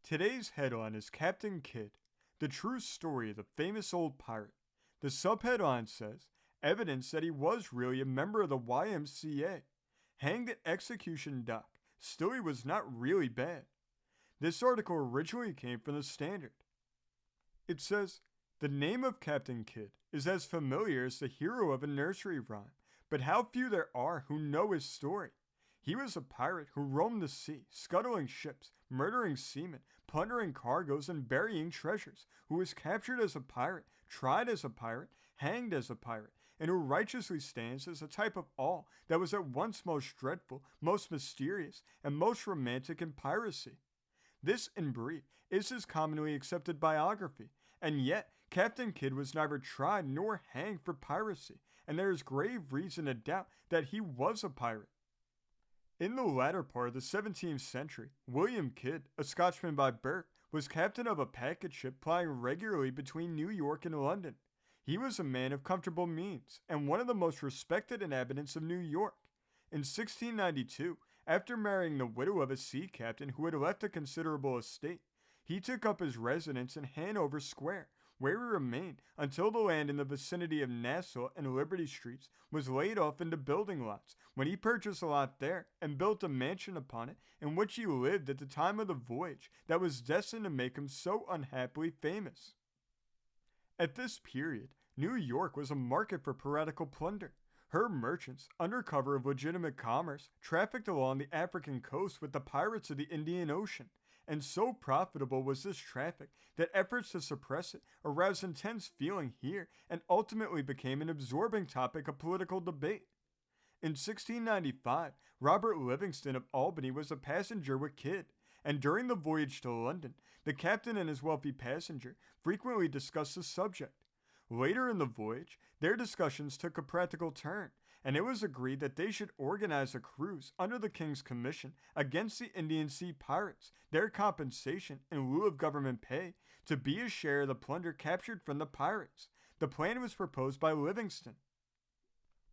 Today's headline is Captain Kidd, the true story of the famous old pirate. The subheadline says, evidence that he was really a member of the Y.M.C.A. Hanged at execution dock, still he was not really bad. This article originally came from the Standard. It says, the name of Captain Kidd is as familiar as the hero of a nursery rhyme, but how few there are who know his story. He was a pirate who roamed the sea, scuttling ships, murdering seamen, plundering cargoes, and burying treasures, who was captured as a pirate, tried as a pirate, hanged as a pirate, and who righteously stands as a type of all that was at once most dreadful, most mysterious, and most romantic in piracy. This, in brief, is his commonly accepted biography, and yet Captain Kidd was neither tried nor hanged for piracy, and there is grave reason to doubt that he was a pirate. In the latter part of the 17th century, William Kidd, a Scotchman by birth, was captain of a packet ship plying regularly between New York and London. He was a man of comfortable means, and one of the most respected inhabitants of New York. In 1692, after marrying the widow of a sea captain who had left a considerable estate, he took up his residence in Hanover Square, where he remained until the land in the vicinity of Nassau and Liberty Streets was laid off into building lots, when he purchased a lot there and built a mansion upon it, in which he lived at the time of the voyage that was destined to make him so unhappily famous. At this period, New York was a market for piratical plunder. Her merchants, under cover of legitimate commerce, trafficked along the African coast with the pirates of the Indian Ocean, and so profitable was this traffic that efforts to suppress it aroused intense feeling here and ultimately became an absorbing topic of political debate. In 1695, Robert Livingston of Albany was a passenger with Kidd, and during the voyage to London, the captain and his wealthy passenger frequently discussed the subject. Later in the voyage, their discussions took a practical turn, and it was agreed that they should organize a cruise under the king's commission against the Indian Sea pirates, their compensation, in lieu of government pay, to be a share of the plunder captured from the pirates. The plan was proposed by Livingston.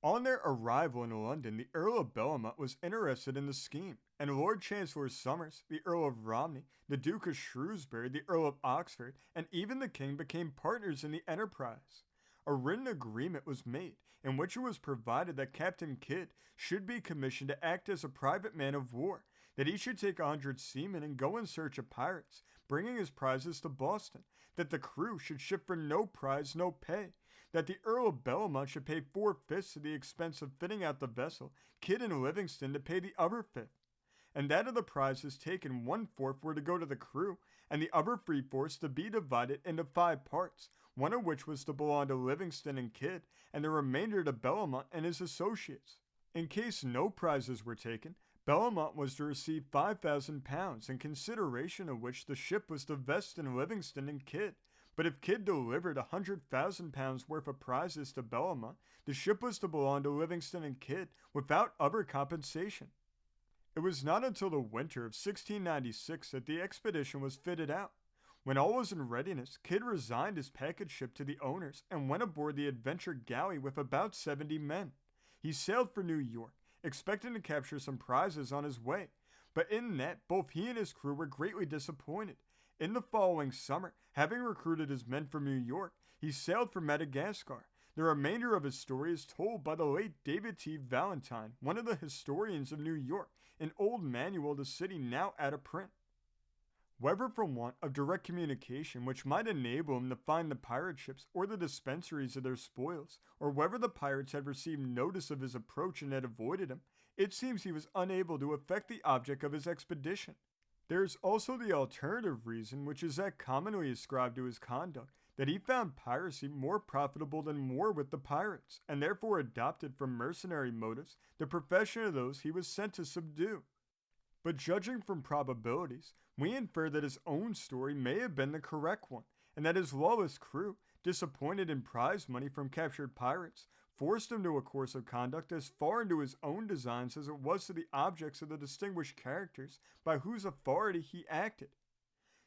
On their arrival in London, the Earl of Bellamont was interested in the scheme, and Lord Chancellor Somers, the Earl of Romney, the Duke of Shrewsbury, the Earl of Oxford, and even the King became partners in the enterprise. A written agreement was made, in which it was provided that Captain Kidd should be commissioned to act as a private man of war, that he should take 100 seamen and go in search of pirates, bringing his prizes to Boston, that the crew should ship for no prize, no pay, that the Earl of Bellamont should pay 4/5 of the expense of fitting out the vessel, Kidd and Livingston to pay the other fifth, and that of the prizes taken 1/4 were to go to the crew, and the other 3/4 to be divided into 5 parts, one of which was to belong to Livingston and Kidd, and the remainder to Bellamont and his associates. In case no prizes were taken, Bellamont was to receive £5,000, in consideration of which the ship was to vest in Livingston and Kidd. But if Kidd delivered £100,000 worth of prizes to Bellamont, the ship was to belong to Livingston and Kidd without other compensation. It was not until the winter of 1696 that the expedition was fitted out. When all was in readiness, Kidd resigned his packet ship to the owners and went aboard the Adventure galley with about 70 men. He sailed for New York, expecting to capture some prizes on his way, but in that both he and his crew were greatly disappointed. In the following summer, having recruited his men from New York, he sailed for Madagascar. The remainder of his story is told by the late David T. Valentine, one of the historians of New York, an old manual of the city now out of print. Whether from want of direct communication which might enable him to find the pirate ships or the dispensaries of their spoils, or whether the pirates had received notice of his approach and had avoided him, it seems he was unable to effect the object of his expedition. There is also the alternative reason, which is that commonly ascribed to his conduct, that he found piracy more profitable than war with the pirates, and therefore adopted from mercenary motives the profession of those he was sent to subdue. But judging from probabilities, we infer that his own story may have been the correct one, and that his lawless crew, disappointed in prize money from captured pirates, forced him to a course of conduct as far into his own designs as it was to the objects of the distinguished characters by whose authority he acted.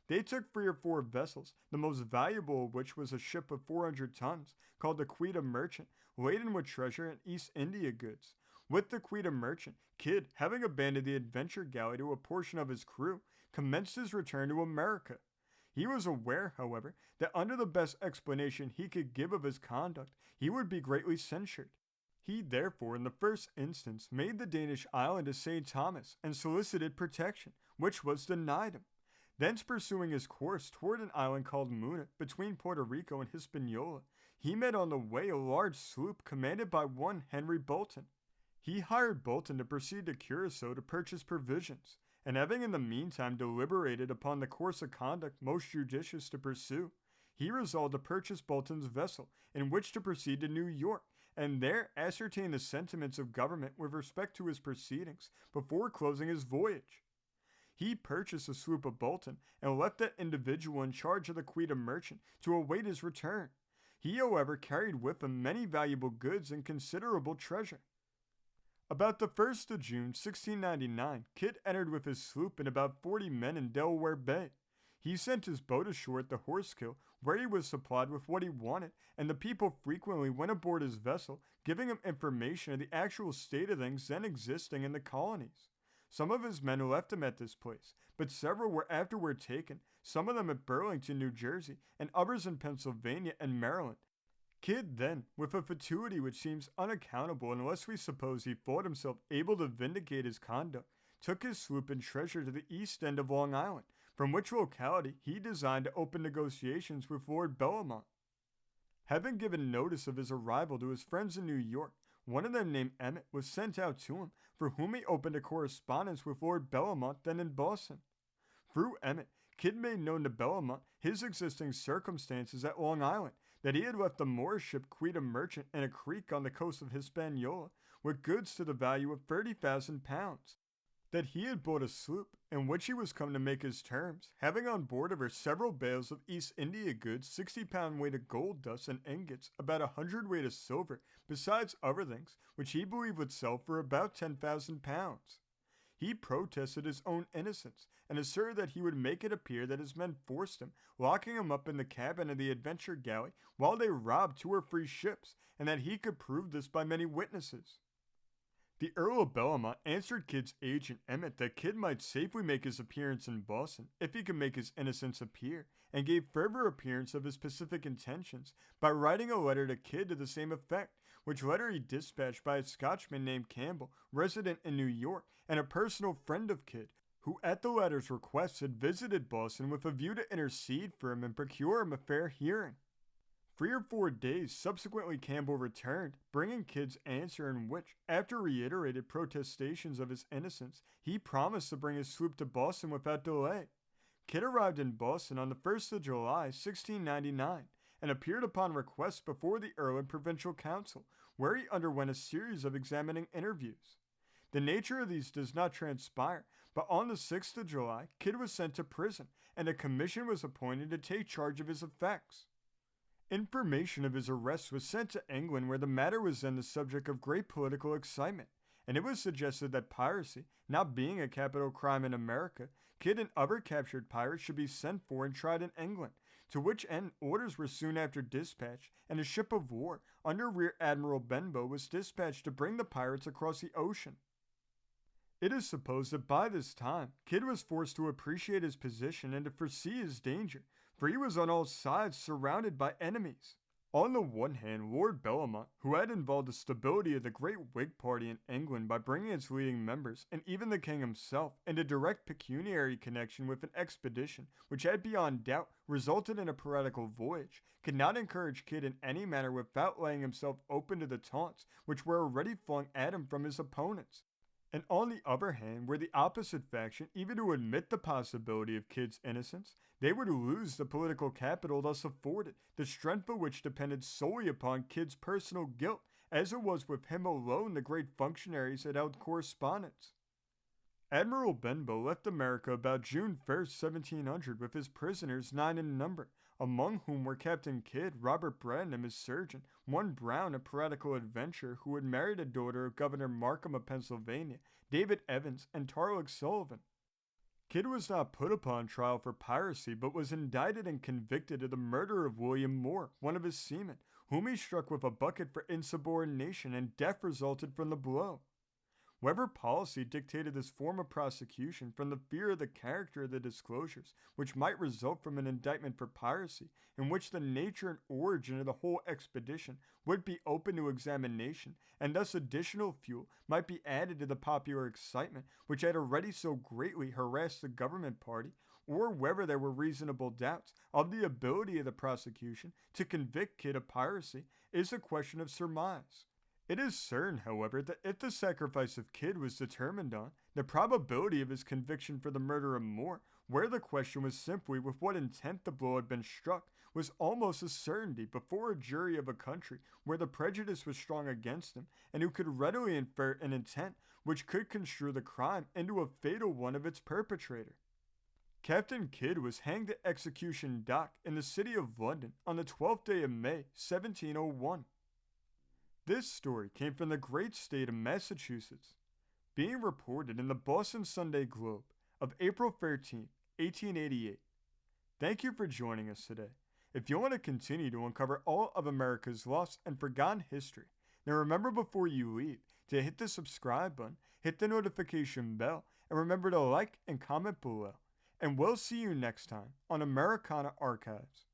They took 3 or 4 vessels, the most valuable of which was a ship of 400 tons, called the Queen Merchant, laden with treasure and East India goods. With the Queen Merchant, Kidd, having abandoned the Adventure galley to a portion of his crew, commenced his return to America. He was aware, however, that under the best explanation he could give of his conduct, he would be greatly censured. He therefore, in the first instance, made the Danish island of St. Thomas and solicited protection, which was denied him. Thence pursuing his course toward an island called Muna, between Puerto Rico and Hispaniola, he met on the way a large sloop commanded by one Henry Bolton. He hired Bolton to proceed to Curacao to purchase provisions, and having in the meantime deliberated upon the course of conduct most judicious to pursue, he resolved to purchase Bolton's vessel, in which to proceed to New York, and there ascertain the sentiments of government with respect to his proceedings before closing his voyage. He purchased a sloop of Bolton and left that individual in charge of the Quita merchant to await his return. He, however, carried with him many valuable goods and considerable treasure. About the 1st of June, 1699, Kidd entered with his sloop and about 40 men in Delaware Bay. He sent his boat ashore at the Horsekill, where he was supplied with what he wanted, and the people frequently went aboard his vessel, giving him information of the actual state of things then existing in the colonies. Some of his men left him at this place, but several were afterward taken, some of them at Burlington, New Jersey, and others in Pennsylvania and Maryland. Kidd then, with a fatuity which seems unaccountable unless we suppose he thought himself able to vindicate his conduct, took his sloop and treasure to the east end of Long Island, from which locality he designed to open negotiations with Lord Bellamont. Having given notice of his arrival to his friends in New York, one of them named Emmett was sent out to him, for whom he opened a correspondence with Lord Bellamont then in Boston. Through Emmett, Kidd made known to Bellamont his existing circumstances at Long Island, that he had left the Moorish ship Quita Merchant in a creek on the coast of Hispaniola with goods to the value of 30,000 pounds, that he had bought a sloop in which he was come to make his terms, having on board of her several bales of East India goods, 60-pound weight of gold dust and ingots, about 100 weight of silver, besides other things, which he believed would sell for about 10,000 pounds. He protested his own innocence, and asserted that he would make it appear that his men forced him, locking him up in the cabin of the Adventure Galley while they robbed 2 or 3 ships, and that he could prove this by many witnesses. The Earl of Bellamont answered Kidd's agent Emmett that Kidd might safely make his appearance in Boston if he could make his innocence appear, and gave further appearance of his pacific intentions by writing a letter to Kidd to the same effect, which letter he dispatched by a Scotchman named Campbell, resident in New York, and a personal friend of Kidd, who at the latter's request had visited Boston with a view to intercede for him and procure him a fair hearing. 3 or 4 days subsequently Campbell returned, bringing Kidd's answer in which, after reiterated protestations of his innocence, he promised to bring his sloop to Boston without delay. Kidd arrived in Boston on the 1st of July, 1699, and appeared upon request before the Earl and Provincial Council, where he underwent a series of examining interviews. The nature of these does not transpire, but on the 6th of July, Kidd was sent to prison, and a commission was appointed to take charge of his effects. Information of his arrest was sent to England, where the matter was then the subject of great political excitement, and it was suggested that piracy, not being a capital crime in America, Kidd and other captured pirates should be sent for and tried in England, to which end orders were soon after dispatched, and a ship of war, under Rear Admiral Benbow, was dispatched to bring the pirates across the ocean. It is supposed that by this time, Kidd was forced to appreciate his position and to foresee his danger, for he was on all sides surrounded by enemies. On the one hand, Lord Bellamont, who had involved the stability of the great Whig party in England by bringing its leading members, and even the king himself, into direct pecuniary connection with an expedition which had beyond doubt resulted in a piratical voyage, could not encourage Kidd in any manner without laying himself open to the taunts which were already flung at him from his opponents. And on the other hand, were the opposite faction even to admit the possibility of Kidd's innocence, they would lose the political capital thus afforded, the strength of which depended solely upon Kidd's personal guilt, as it was with him alone the great functionaries had held correspondence. Admiral Benbow left America about June 1st, 1700, with his prisoners 9 in number, among whom were Captain Kidd, Robert Braddon, his surgeon, one Brown, a piratical adventurer who had married a daughter of Governor Markham of Pennsylvania, David Evans, and Tarleton Sullivan. Kidd was not put upon trial for piracy, but was indicted and convicted of the murder of William Moore, one of his seamen, whom he struck with a bucket for insubordination, and death resulted from the blow. Whatever policy dictated this form of prosecution from the fear of the character of the disclosures, which might result from an indictment for piracy, in which the nature and origin of the whole expedition would be open to examination, and thus additional fuel might be added to the popular excitement which had already so greatly harassed the government party, or whether there were reasonable doubts of the ability of the prosecution to convict Kidd of piracy, is a question of surmise. It is certain, however, that if the sacrifice of Kidd was determined on, the probability of his conviction for the murder of Moore, where the question was simply with what intent the blow had been struck, was almost a certainty before a jury of a country where the prejudice was strong against him, and who could readily infer an intent which could construe the crime into a fatal one of its perpetrator. Captain Kidd was hanged at Execution Dock in the city of London on the 12th day of May, 1701. This story came from the great state of Massachusetts, being reported in the Boston Sunday Globe of April 13, 1888. Thank you for joining us today. If you want to continue to uncover all of America's lost and forgotten history, then remember before you leave to hit the subscribe button, hit the notification bell, and remember to like and comment below. And we'll see you next time on Americana Archives.